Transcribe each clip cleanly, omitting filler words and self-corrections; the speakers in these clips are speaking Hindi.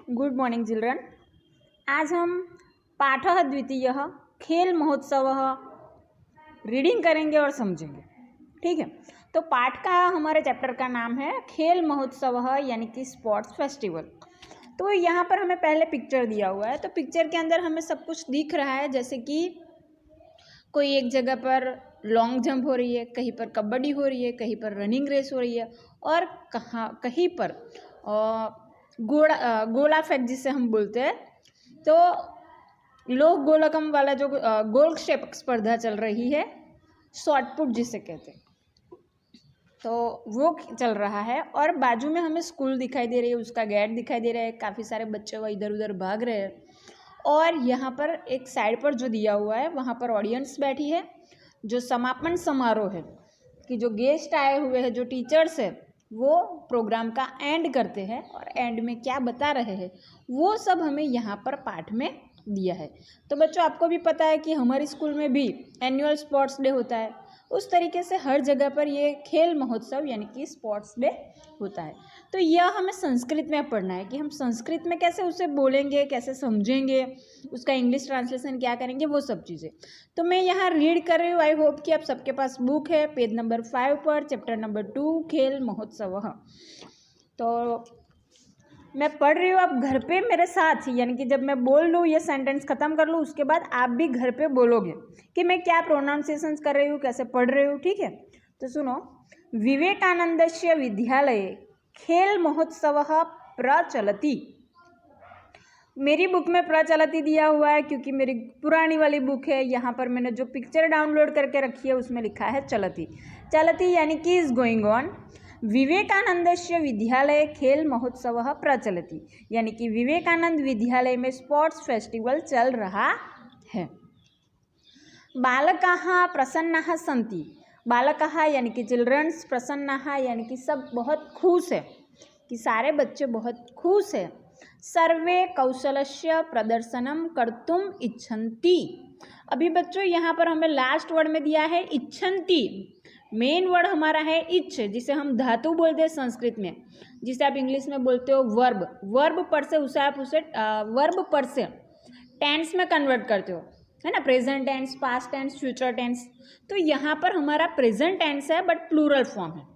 Good morning children. आज हम पाठः द्वितीयः खेल महोत्सव रीडिंग करेंगे और समझेंगे। ठीक है, तो पाठ का हमारे चैप्टर का नाम है खेल महोत्सव यानी कि स्पोर्ट्स फेस्टिवल। तो यहाँ पर हमें पहले पिक्चर दिया हुआ है, तो पिक्चर के अंदर हमें सब कुछ दिख रहा है, जैसे कि कोई एक जगह पर लॉन्ग जंप हो रही है, कहीं पर कबड्डी हो रही है, कहीं पर रनिंग रेस हो रही है और कहीं पर गोला फेंक जिसे हम बोलते हैं, तो लोह गोलकम वाला जो गोल शेप स्पर्धा चल रही है, शॉर्ट पुट जिसे कहते हैं, तो वो चल रहा है। और बाजू में हमें स्कूल दिखाई दे रही है, उसका गेट दिखाई दे रहा है, काफ़ी सारे बच्चे वह इधर उधर भाग रहे हैं। और यहाँ पर एक साइड पर जो दिया हुआ है वहाँ पर ऑडियंस बैठी है, जो समापन समारोह है कि जो गेस्ट आए हुए हैं, जो टीचर्स है, वो प्रोग्राम का एंड करते हैं और एंड में क्या बता रहे हैं वो सब हमें यहाँ पर पाठ में दिया है। तो बच्चों, आपको भी पता है कि हमारे स्कूल में भी एनुअल स्पोर्ट्स डे होता है, उस तरीके से हर जगह पर ये खेल महोत्सव यानी कि स्पोर्ट्स डे होता है। तो यह हमें संस्कृत में पढ़ना है कि हम संस्कृत में कैसे उसे बोलेंगे, कैसे समझेंगे, उसका इंग्लिश ट्रांसलेशन क्या करेंगे, वो सब चीज़ें। तो मैं यहाँ रीड कर रही हूँ। आई होप कि आप सबके पास बुक है, पेज नंबर 5 पर चैप्टर नंबर 2 खेल महोत्सव। तो मैं पढ़ रही हूँ, आप घर पे मेरे साथ ही, यानी कि जब मैं बोल लूँ, ये सेंटेंस ख़त्म कर लूँ, उसके बाद आप भी घर पे बोलोगे कि मैं क्या प्रोनाउंसिएशंस कर रही हूँ, कैसे पढ़ रही हूँ। ठीक है, तो सुनो। विवेकानंदस्य विद्यालये खेल महोत्सव प्रचलति। मेरी बुक में प्रचलति दिया हुआ है क्योंकि मेरी पुरानी वाली बुक है। यहाँ पर मैंने जो पिक्चर डाउनलोड करके रखी है उसमें लिखा है चलती। चलती यानी कि इज गोइंग ऑन। विवेकानंदस्य विद्यालय खेल महोत्सव प्रचलति, यानी कि विवेकानंद विद्यालय में स्पोर्ट्स फेस्टिवल चल रहा है। बालकाः प्रसन्नाः सन्ति। बालकाः यानी कि चिल्ड्रंस, प्रसन्नाः यानी कि सब बहुत खुश है, कि सारे बच्चे बहुत खुश है। सर्वे कौशलस्य प्रदर्शनम कर्तुम इच्छन्ति। अभी बच्चों यहाँ पर हमें लास्ट वर्ड में दिया है इच्छन्ति। मेन वर्ड हमारा है इच्छ, जिसे हम धातु बोलते हैं संस्कृत में, जिसे आप इंग्लिश में बोलते हो वर्ब। वर्ब पर से उसे आप वर्ब पर से टेंस में कन्वर्ट करते हो, है ना, present tense, past tense, future tense. तो यहाँ पर हमारा प्रेजेंट टेंस है बट प्लूरल फॉर्म है।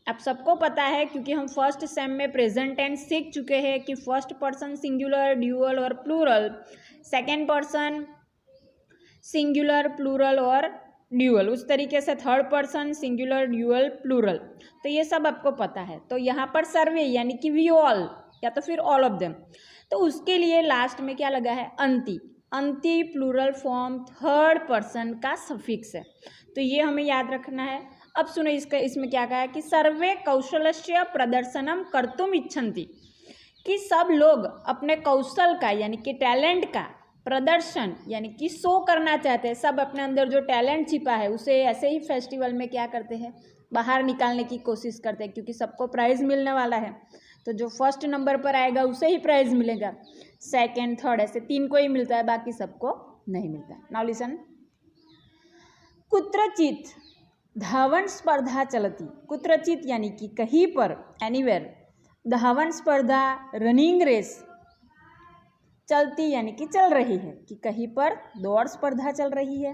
आप सबको पता है क्योंकि हम फर्स्ट सेम में प्रेजेंट टेंस सीख चुके हैं कि फर्स्ट पर्सन सिंगुलर, ड्यूअल और plural, second person singular, plural और ड्यूअल, उस तरीके से third person singular, dual, plural. तो ये सब आपको पता है। तो यहाँ पर सर्वे यानी कि वी ऑल या तो फिर ऑल ऑफ देम, तो उसके लिए लास्ट में क्या लगा है, अंति। अंति प्लूरल फॉर्म थर्ड पर्सन का सफिक्स है, तो ये हमें याद रखना है। अब सुनो, इसमें क्या कहा है कि सर्वे कौशलस्य प्रदर्शनम कर्तुम इच्छन्ति, कि सब लोग अपने कौशल का यानी कि टैलेंट का प्रदर्शन यानी कि शो करना चाहते हैं। सब अपने अंदर जो टैलेंट छिपा है उसे ऐसे ही फेस्टिवल में क्या करते हैं, बाहर निकालने की कोशिश करते हैं, क्योंकि सबको प्राइज़ मिलने वाला है। तो जो फर्स्ट नंबर पर आएगा उसे ही प्राइज़ मिलेगा, सेकेंड थर्ड ऐसे 3 को ही मिलता है, बाकी सबको नहीं मिलता। Now listen. कुत्रचित धावन स्पर्धा चलती। कुत्रचित यानी कि कहीं पर, एनीवेयर। धावन स्पर्धा रनिंग रेस चलती यानी कि चल रही है, कि कहीं पर दौड़ स्पर्धा चल रही है।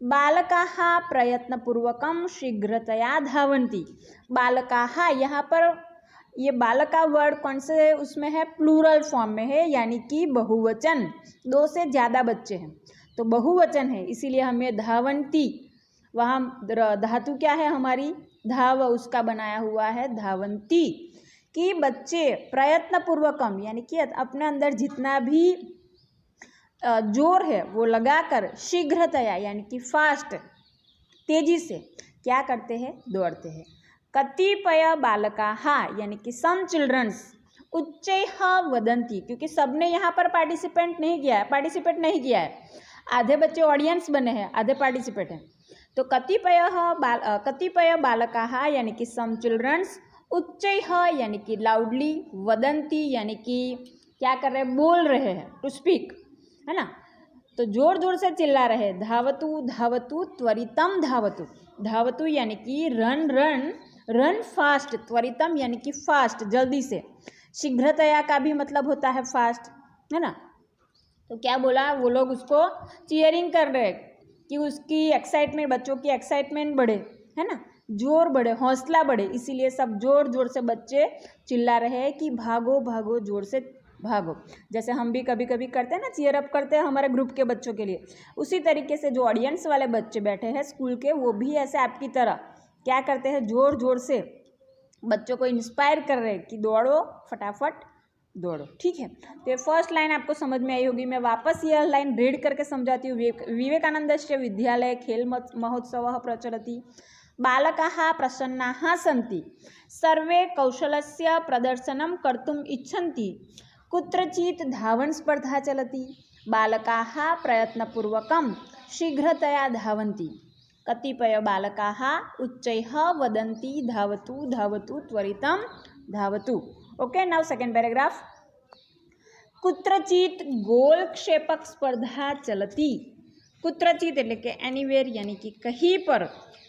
बालकाः प्रयत्नपूर्वकम शीघ्रतया धावन्ति। बालकाः, यहाँ पर ये बालका वर्ड कौन से उसमें है, प्लूरल फॉर्म में है, यानी कि बहुवचन, 2 से ज़्यादा बच्चे हैं तो बहुवचन है, इसीलिए हमें धावन्ति, वहाँ धातु क्या है हमारी, धाव, उसका बनाया हुआ है धावन्ति, कि बच्चे प्रयत्नपूर्वकम यानी कि अपने अंदर जितना भी जोर है वो लगाकर शीघ्रतया यानी कि फास्ट, तेजी से क्या करते हैं, दौड़ते हैं। कतिपय बालकाः यानी कि सम चिल्ड्रंस उच्चैः वदन्ति, क्योंकि सबने यहाँ पर पार्टिसिपेट नहीं किया है, आधे बच्चे ऑडियंस बने हैं, आधे पार्टिसिपेट हैं। तो कतिपय बालकाः यानी कि सम चिल्ड्रंस, उच्चैः यानी कि लाउडली, वदन्ति यानी कि क्या कर रहे हैं, बोल रहे हैं, टू स्पीक, है ना, तो जोर जोर से चिल्ला रहे हैं। धावतु धावतु त्वरितम धावतु। धावतु यानी कि रन रन, रन फास्ट, त्वरितम यानी कि फास्ट, जल्दी से। शीघ्रतया का भी मतलब होता है फास्ट, है ना। तो क्या बोला, वो लोग उसको चीयरिंग कर रहे कि उसकी एक्साइटमेंट, बच्चों की एक्साइटमेंट बढ़े, है ना, जोर बढ़े, हौसला बढ़े, इसीलिए सब जोर जोर से बच्चे चिल्ला रहे हैं कि भागो भागो, जोर से भागो। जैसे हम भी कभी कभी करते हैं ना, चीयर अप करते हैं हमारे ग्रुप के बच्चों के लिए, उसी तरीके से जो ऑडियंस वाले बच्चे बैठे हैं स्कूल के, वो भी ऐसे आपकी तरह क्या करते हैं, जोर जोर से बच्चों को इंस्पायर कर रहे हैं कि दौड़ो, फटाफट दौड़ो। ठीक है, तो ये फर्स्ट लाइन आपको समझ में आई होगी। मैं वापस यह लाइन रीड करके समझाती हूँ। विवेकानंदस्य विद्यालय खेल महोत्सवः प्रचलति, बालकाः प्रसन्नाः सन्ति, सर्वे कौशलस्य प्रदर्शनं कर्तुम् इच्छन्ति, कुत्रचित् धावनस्पर्धा चलति, बालकाः प्रयत्नपूर्वकं शीघ्रतया धावन्ति, कतिपय बालकाः उच्चैः वदन्ति धावतु धावतु त्वरितं धावतु। Okay, now second paragraph. कुत्रचित गोलक्षेपक स्पर्धा चलती, कुत्रचित એટલે કે एनीवेयर यानी कि कहीं पर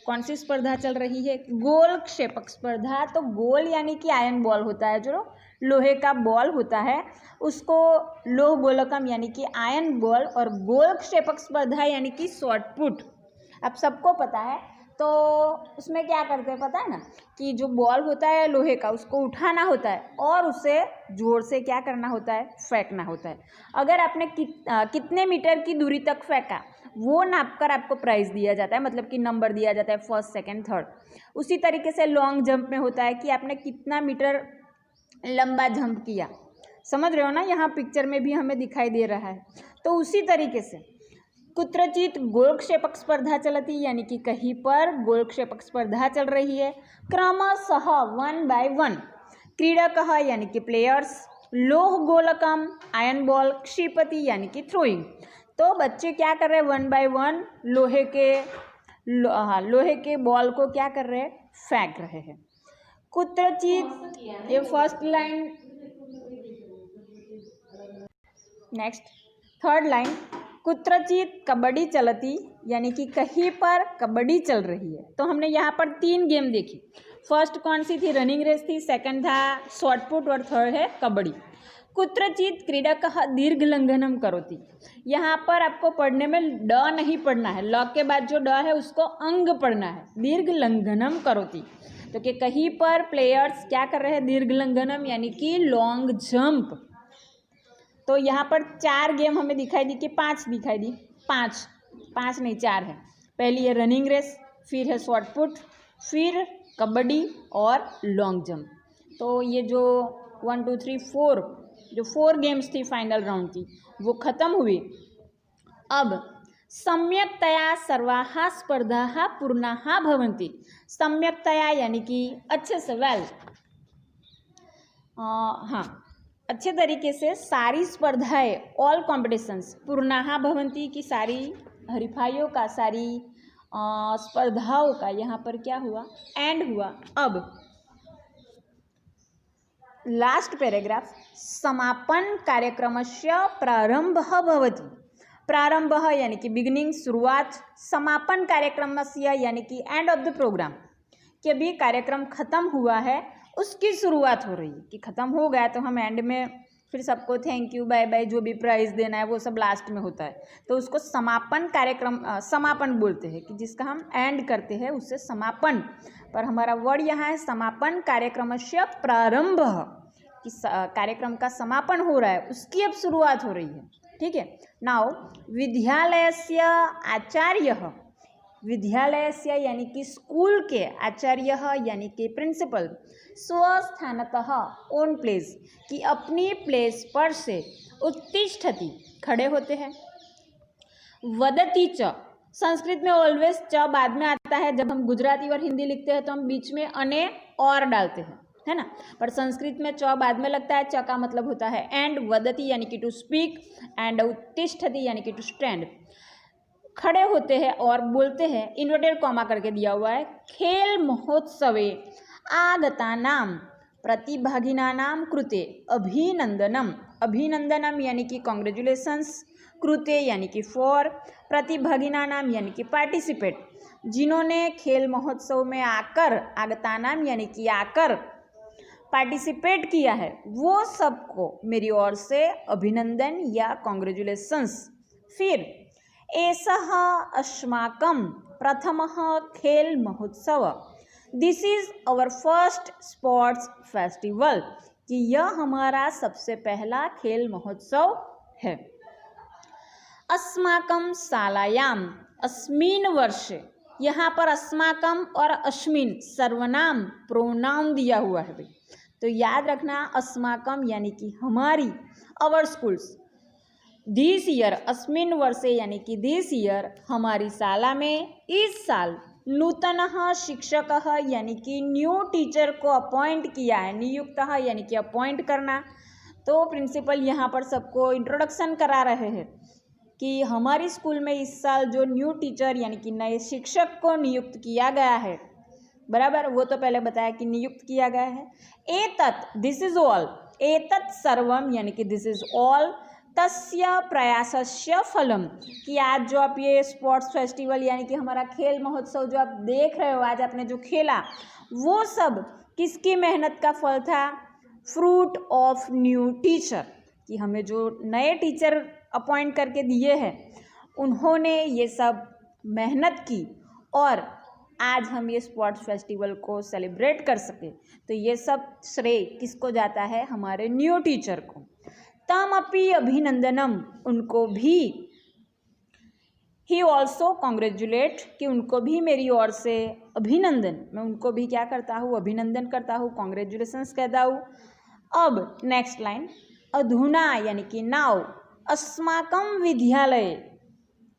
कौन सी स्पर्धा चल रही है, गोलक्षेपक स्पर्धा। तो गोल यानी कि आयन बॉल होता है, जो लोहे का बॉल होता है उसको लोह गोलकम यानी कि आयन बॉल, और गोलक्षेपक स्पर्धा यानी कि शॉर्ट पुट। अब सबको पता है, तो उसमें क्या करते हैं पता है ना, कि जो बॉल होता है लोहे का उसको उठाना होता है और उसे जोर से क्या करना होता है, फेंकना होता है। अगर आपने कितने मीटर की दूरी तक फेंका वो नापकर आपको प्राइज दिया जाता है, मतलब कि नंबर दिया जाता है, फर्स्ट सेकंड थर्ड। उसी तरीके से लॉन्ग जंप में होता है कि आपने कितना मीटर लंबा जंप किया, समझ रहे हो ना, यहाँ पिक्चर में भी हमें दिखाई दे रहा है। तो उसी तरीके से कुत्रचित गोलक्षेपक स्पर्धा चलती यानी कि कहीं पर गोलक्षेपक स्पर्धा चल रही है, क्रमशः 1 by 1, क्रीडकः यानी कि प्लेयर्स, लोह गोलकम आयन बॉल, क्षिपति यानी कि थ्रोइंग। तो बच्चे क्या कर रहे हैं, 1 by 1 लोहे के बॉल को क्या कर रहे हैं, फेंक रहे हैं। कुत्रचित, ये first line. Next third line, कुत्रचित कबड्डी चलती यानी कि कहीं पर कबड्डी चल रही है। तो हमने यहाँ पर 3 गेम देखी। फर्स्ट कौन सी थी, रनिंग रेस थी, सेकंड था शॉर्ट पुट, और थर्ड है कबड्डी। कुत्रचित क्रीडकः दीर्घ लंघनम करोति, यहाँ पर आपको पढ़ने में ड नहीं पढ़ना है, ल के बाद जो ड है उसको अंग पढ़ना है, दीर्घ लंघनम करोति। तो कि कहीं पर प्लेयर्स क्या कर रहे हैं, दीर्घ लंघनम यानी कि लॉन्ग जंप। तो यहाँ पर 4 गेम हमें दिखाई दी कि 5 दिखाई दी, 5 नहीं 4 है। पहली है रनिंग रेस, फिर है शॉर्ट पुट, फिर कबड्डी और लॉन्ग जंप। तो ये जो 1 2 3 4 जो 4 गेम्स थी फाइनल राउंड की, वो ख़त्म हुई। अब सम्यक्तया सर्वाः स्पर्धाः पूर्णाः भवन्ति, सम्यक्तया यानी कि अच्छे से, वेल, हाँ, अच्छे तरीके से सारी स्पर्धाएं, ऑल कॉम्पिटिशन्स, पूर्णाः भवन्ति की सारी हरिफाइयों का, सारी स्पर्धाओं का यहाँ पर क्या हुआ, एंड हुआ। अब लास्ट पैराग्राफ, समापन कार्यक्रमस्य प्रारंभः भवति, प्रारंभः यानी कि बिगिनिंग, शुरुआत, समापन कार्यक्रमस्य यानी कि एंड ऑफ द प्रोग्राम, कि अभी कार्यक्रम खत्म हुआ है उसकी शुरुआत हो रही है, कि ख़त्म हो गया तो हम एंड में फिर सबको थैंक यू बाय बाय जो भी प्राइज़ देना है वो सब लास्ट में होता है। तो उसको समापन कार्यक्रम, समापन बोलते हैं, कि जिसका हम एंड करते हैं उससे समापन, पर हमारा वर्ड यहाँ है समापन कार्यक्रमस्य प्रारंभ, कि कार्यक्रम का समापन हो रहा है, उसकी अब शुरुआत हो रही है। ठीक है, नाउ विद्यालयस्य आचार्यः, विद्यालयस्य यानी कि स्कूल के, आचार्य यानी कि प्रिंसिपल, स्वस्थानतः ओन प्लेस, कि अपनी प्लेस पर से, उत्तिष्ठति खड़े होते हैं, वदति च, संस्कृत में ऑलवेज च बाद में आता है, जब हम गुजराती और हिंदी लिखते हैं तो हम बीच में अने और डालते हैं, है ना, पर संस्कृत में च बाद में लगता है, च का मतलब होता है एंड, वदति यानी कि टू स्पीक, एंड उत्तिष्ठति यानी कि टू स्टैंड, खड़े होते हैं और बोलते हैं, इन्वर्टेड कॉमा करके दिया हुआ है, खेल महोत्सवे आगतानां प्रतिभागिनानां कृते अभिनंदनम, अभिनंदनम यानी कि कॉन्ग्रेचुलेशंस, कृते यानी कि फॉर, प्रतिभागिनानां यानी कि पार्टिसिपेट, जिन्होंने खेल महोत्सव में आकर, आगतानां यानी कि आकर, पार्टिसिपेट किया है वो सबको मेरी ओर से अभिनंदन या कॉन्ग्रेचुलेशंस। फिर एषः अस्माकं प्रथमः खेल महोत्सव, this is our first sports festival, कि यह हमारा सबसे पहला खेल महोत्सव है। अस्माकं शालायाम, अस्मिन् वर्षे, यहाँ पर अस्माकं और अस्मिन् सर्वनाम प्रोनाउन दिया हुआ है भाई, तो याद रखना अस्माकं यानी कि हमारी, अवर स्कूल्स, दिस ईयर, अस्मिन् वर्षे यानी कि दिस ईयर, हमारी शाला में इस साल नूतनः शिक्षकः यानी कि न्यू टीचर को अपॉइंट किया है, नियुक्तः यानी कि अपॉइंट करना। तो प्रिंसिपल यहाँ पर सबको इंट्रोडक्शन करा रहे हैं कि हमारी स्कूल में इस साल जो न्यू टीचर यानी कि नए शिक्षक को नियुक्त किया गया है, बराबर, वो तो पहले बताया कि नियुक्त किया गया है। एतत्, दिस इज ऑल, एतत् सर्वम यानी कि दिस इज ऑल, तस्य प्रयासस्य फलम, कि आज जो आप ये स्पोर्ट्स फेस्टिवल यानी कि हमारा खेल महोत्सव जो आप देख रहे हो, आज आपने जो खेला, वो सब किसकी मेहनत का फल था? फ्रूट ऑफ न्यू टीचर, कि हमें जो नए टीचर अपॉइंट करके दिए हैं उन्होंने ये सब मेहनत की और आज हम ये स्पोर्ट्स फेस्टिवल को सेलिब्रेट कर सके। तो ये सब श्रेय किसको जाता है? हमारे न्यू टीचर को। तमपि अभिनंदनम, उनको भी, ही ऑल्सो कॉन्ग्रेचुलेट, कि उनको भी मेरी ओर से अभिनंदन, मैं उनको भी क्या करता हूँ? अभिनंदन करता हूँ, कॉन्ग्रेचुलेशंस कहता हूँ। अब नेक्स्ट लाइन, अधुना यानी कि नाउ, अस्माकं विद्यालय,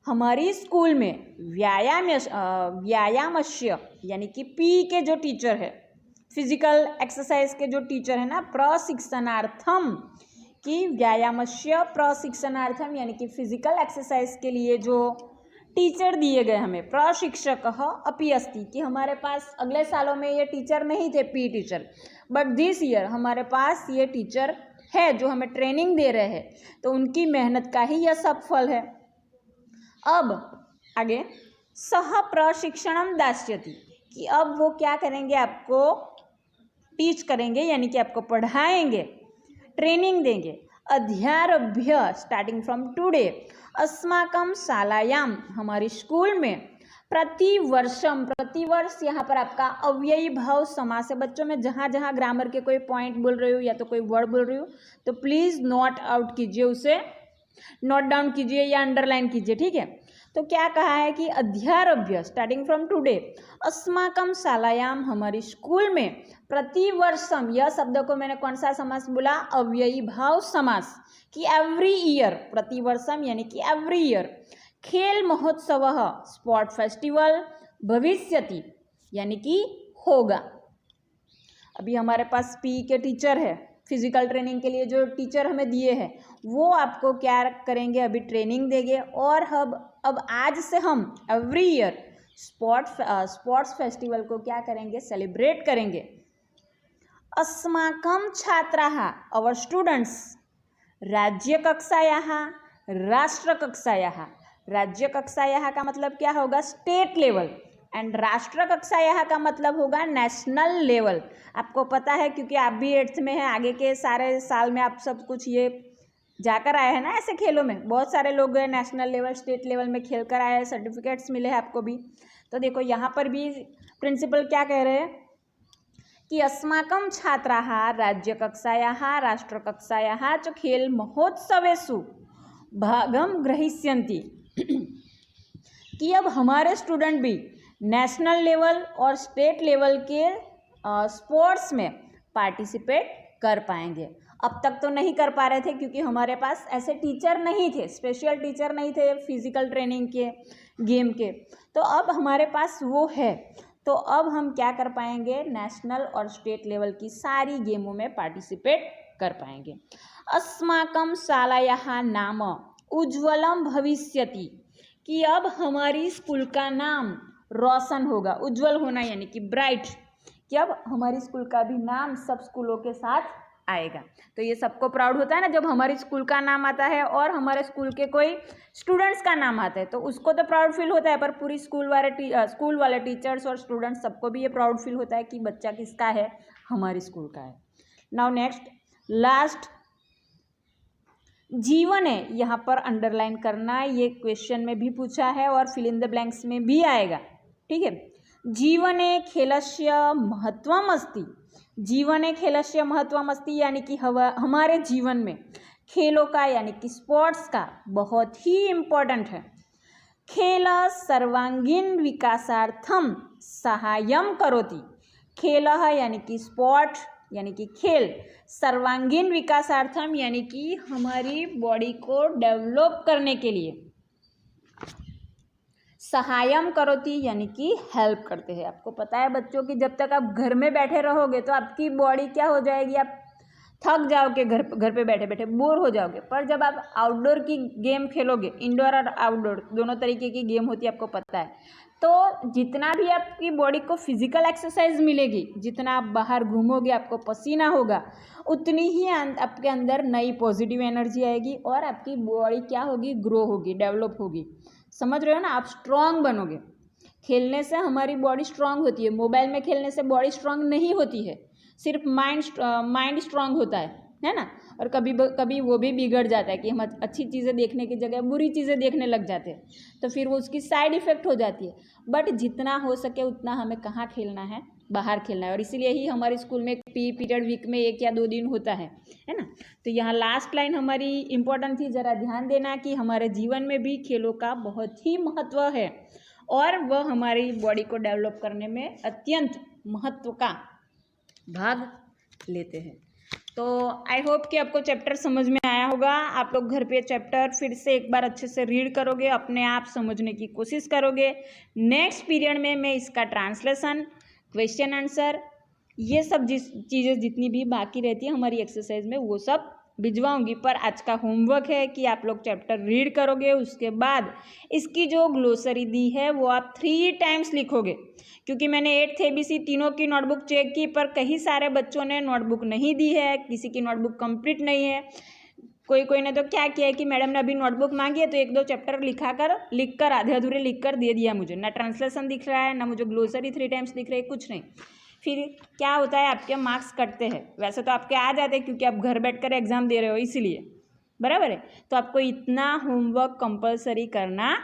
हमारी स्कूल में, व्यायामस्य यानी कि पी के जो टीचर है, फिजिकल एक्सरसाइज के जो टीचर है ना, प्रशिक्षणार्थम, कि व्यायामस्य प्रशिक्षणार्थम यानी कि फिजिकल एक्सरसाइज के लिए जो टीचर दिए गए हमें, प्रशिक्षकः अपि अस्ति, कि हमारे पास अगले सालों में ये टीचर नहीं थे P teacher, but this year हमारे पास ये टीचर है जो हमें ट्रेनिंग दे रहे हैं, तो उनकी मेहनत का ही यह सब फल है। अब आगे, सह प्रशिक्षणम दास्यति, कि अब वो क्या करेंगे? आपको टीच करेंगे यानी कि आपको पढ़ाएंगे, ट्रेनिंग देंगे। अध्यारभ्य, स्टार्टिंग फ्रॉम टुडे, अस्माकं शालायाम, हमारी स्कूल में, प्रतिवर्षम, प्रतिवर्ष यहाँ पर आपका अव्ययी भाव समास है। बच्चों में जहाँ जहाँ ग्रामर के कोई पॉइंट बोल रही हो या तो कोई वर्ड बोल रही हो तो प्लीज़ नोट आउट कीजिए, उसे नोट डाउन कीजिए या अंडरलाइन कीजिए, ठीक है। तो क्या कहा है कि अध्यारभ्य, स्टार्टिंग फ्रॉम टुडे, अस्माकं शालायाम, हमारी स्कूल में, प्रतिवर्षम, यह शब्द को मैंने कौन सा समास बोला? अव्ययी भाव समास, कि एवरी ईयर, प्रतिवर्षम यानी कि एवरी ईयर, खेल महोत्सव, स्पोर्ट फेस्टिवल, भविष्यति यानी कि होगा। अभी हमारे पास पी के टीचर है, फिजिकल ट्रेनिंग के लिए जो टीचर हमें दिए हैं वो आपको क्या करेंगे? अभी ट्रेनिंग देंगे। और अब आज से हम एवरी ईयर स्पोर्ट्स फेस्टिवल को क्या करेंगे? सेलिब्रेट करेंगे। अस्माकं छात्राः, अवर स्टूडेंट्स, राज्यकक्षायाः, राष्ट्रकक्षायाः, राज्यकक्षायाः का मतलब क्या होगा? स्टेट लेवल, एंड राष्ट्रकक्षायाः का मतलब होगा नेशनल लेवल। आपको पता है क्योंकि आप भी 8th में हैं, आगे के सारे साल में आप सब कुछ ये जाकर आए हैं ना, ऐसे खेलों में बहुत सारे लोग नेशनल लेवल, स्टेट लेवल में खेल कर आए हैं, सर्टिफिकेट्स मिले हैं आपको भी। तो देखो यहाँ पर भी प्रिंसिपल क्या कह रहे हैं कि अस्माकं छात्राः राज्यकक्षायाः, राष्ट्रकक्षायाः च खेल महोत्सवेषु भागं ग्रहीष्यन्ति, कि अब हमारे स्टूडेंट भी नेशनल लेवल और स्टेट लेवल के स्पोर्ट्स में पार्टिसिपेट कर पाएंगे। अब तक तो नहीं कर पा रहे थे क्योंकि हमारे पास ऐसे टीचर नहीं थे, स्पेशल टीचर नहीं थे फिजिकल ट्रेनिंग के, गेम के, तो अब हमारे पास वो है। तो अब हम क्या कर पाएंगे? नेशनल और स्टेट लेवल की सारी गेमों में पार्टिसिपेट कर पाएंगे। अस्माकं शालायाः नाम उज्ज्वलं भविष्यति, कि अब हमारी स्कूल का नाम रोशन होगा। उज्ज्वल होना यानी कि ब्राइट, कि अब हमारी स्कूल का भी नाम सब स्कूलों के साथ आएगा। तो ये सबको प्राउड होता है ना जब हमारी स्कूल का नाम आता है और हमारे स्कूल के कोई स्टूडेंट्स का नाम आता है, तो उसको तो प्राउड फील होता है, पर पूरी स्कूल वाले टीचर्स और स्टूडेंट्स सबको भी ये प्राउड फील होता है कि बच्चा किसका है? हमारी स्कूल का है। नाउ नेक्स्ट लास्ट, जीवन है, यहाँ पर अंडरलाइन करना, ये क्वेश्चन में भी पूछा है और फिल इन द ब्लैंक्स में भी आएगा, ठीक है। जीवने खेलस्य महत्वम अस्ति, जीवने खेलस्य महत्वम अस्ति यानी कि हमारे जीवन में खेलों का यानी कि स्पोर्ट्स का बहुत ही इम्पोर्टेंट है। खेल सर्वांगीण विकासार्थम सहायम करोति, खेल यानी कि स्पोर्ट यानी कि खेल, सर्वांगीण विकासार्थम यानी कि हमारी बॉडी को डेवलप करने के लिए, सहायम करोति यानी कि हेल्प करते हैं। आपको पता है बच्चों कि जब तक आप घर में बैठे रहोगे तो आपकी बॉडी क्या हो जाएगी, आप थक जाओगे, घर पे बैठे बैठे बोर हो जाओगे। पर जब आप आउटडोर की गेम खेलोगे, इंडोर और आउटडोर दोनों तरीके की गेम होती है, आपको पता है, तो जितना भी आपकी बॉडी को फिजिकल एक्सरसाइज मिलेगी, जितना आप बाहर घूमोगे, आपको पसीना होगा, उतनी ही आपके अंदर नई पॉजिटिव एनर्जी आएगी और आपकी बॉडी क्या होगी, ग्रो होगी, डेवलप होगी। समझ रहे हो ना, आप स्ट्रांग बनोगे। खेलने से हमारी बॉडी स्ट्रांग होती है, मोबाइल में खेलने से बॉडी स्ट्रांग नहीं होती है, सिर्फ माइंड स्ट्रांग होता है ना। और कभी वो भी बिगड़ जाता है कि हम अच्छी चीज़ें देखने की जगह बुरी चीज़ें देखने लग जाते हैं, तो फिर वो उसकी साइड इफ़ेक्ट हो जाती है। बट जितना हो सके उतना हमें कहाँ खेलना है, बाहर खेलना है। और इसीलिए ही हमारे स्कूल में पी पीरियड वीक में 1 या 2 दिन होता है ना। तो यहाँ लास्ट लाइन हमारी इम्पोर्टेंट थी, ज़रा ध्यान देना कि हमारे जीवन में भी खेलों का बहुत ही महत्व है और वह हमारी बॉडी को डेवलप करने में अत्यंत महत्व का भाग लेते हैं। तो आई होप कि आपको चैप्टर समझ में आया होगा। आप लोग घर पे चैप्टर फिर से एक बार अच्छे से रीड करोगे, अपने आप समझने की कोशिश करोगे। नेक्स्ट पीरियड में मैं इसका ट्रांसलेशन, क्वेश्चन आंसर, ये सब चीज़ें जितनी भी बाकी रहती है हमारी एक्सरसाइज में, वो सब भिजवाऊंगी। पर आज का होमवर्क है कि आप लोग चैप्टर रीड करोगे, उसके बाद इसकी जो ग्लोसरी दी है वो आप 3 टाइम्स लिखोगे। क्योंकि मैंने 8th ABC तीनों की नोटबुक चेक की, पर कई सारे बच्चों ने नोटबुक नहीं दी है, किसी की नोटबुक कंप्लीट नहीं है। कोई ने तो क्या किया है कि मैडम ने अभी नोटबुक मांगी है तो 1-2 चैप्टर लिख कर आधे अधूरे लिख कर दे दिया मुझे। ना ट्रांसलेशन दिख रहा है, ना मुझे ग्लोसरी 3 टाइम्स दिख रही है, कुछ नहीं। फिर क्या होता है, आपके मार्क्स कटते हैं। वैसे तो आपके आ जाते हैं क्योंकि आप घर बैठकर एग्जाम दे रहे हो, इसीलिए, बराबर है। तो आपको इतना होमवर्क कंपलसरी करना